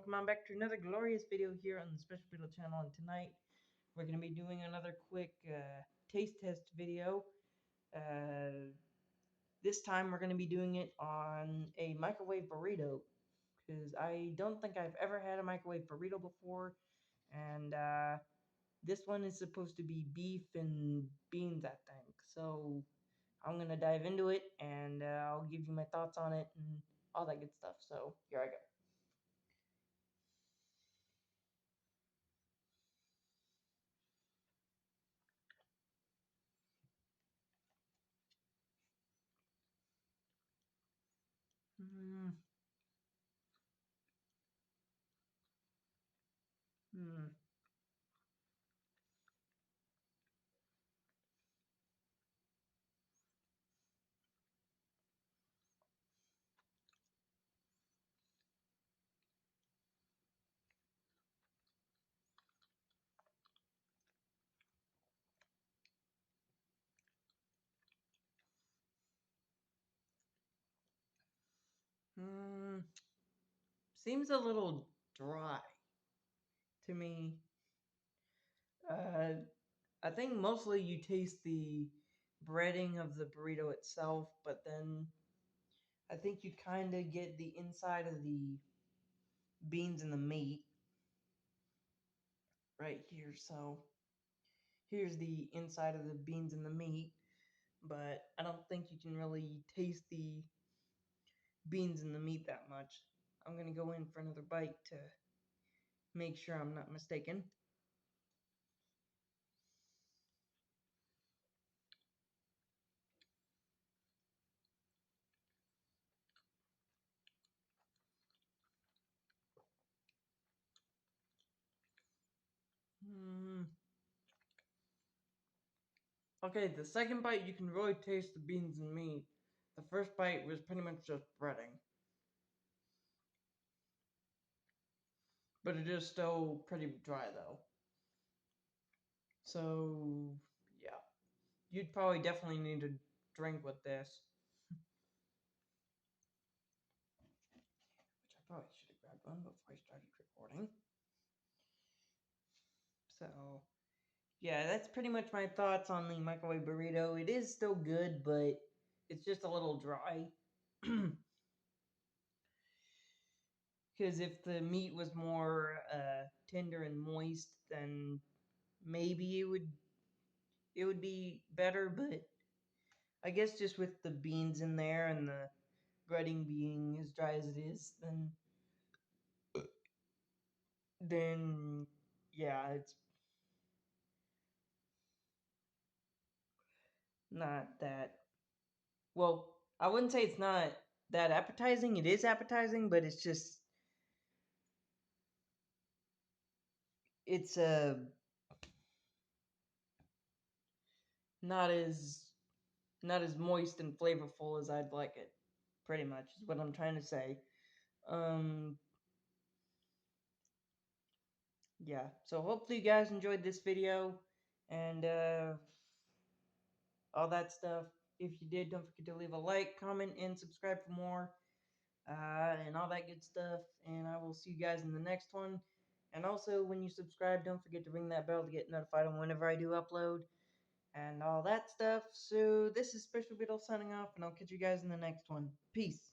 welcome on back to another glorious video here on the Special Beetle channel. And tonight we're going to be doing another quick taste test video. This time we're going to be doing it on a microwave burrito, because I don't think I've ever had a microwave burrito before. And this one is supposed to be beef and beans, I think. So I'm going to dive into it, and I'll give you my thoughts on it and all that good stuff. So here I go. Mm, mm, mm. Seems a little dry to me. Uh, I think mostly you taste the breading of the burrito itself, but then I think you kind of get the inside of the beans and the meat right here. So here's the inside of the beans and the meat, but I don't think you can really taste the beans and the meat that much. I'm gonna go in for another bite to make sure I'm not mistaken. Hmm. Okay, the second bite you can really taste the beans and meat. The first bite was pretty much just breading. But it is still pretty dry though. So yeah. You'd probably definitely need to drink with this. Which I probably should have grabbed one before I started recording. So yeah, that's pretty much my thoughts on the microwave burrito. It is still good, but it's just a little dry. Because if the meat was more tender and moist, then maybe it would be better. But I guess just with the beans in there and the breading being as dry as it is, then yeah, it's not that well. I wouldn't say it's not that appetizing. It is appetizing, but it's not as not as moist and flavorful as I'd like it. Pretty much is what I'm trying to say. Um, yeah. So hopefully you guys enjoyed this video and all that stuff. If you did, don't forget to leave a like, comment, and subscribe for more, and all that good stuff. And I will see you guys in the next one. And also, when you subscribe, don't forget to ring that bell to get notified on whenever I do upload and all that stuff. So this is Special Beetle signing off, and I'll catch you guys in the next one. Peace.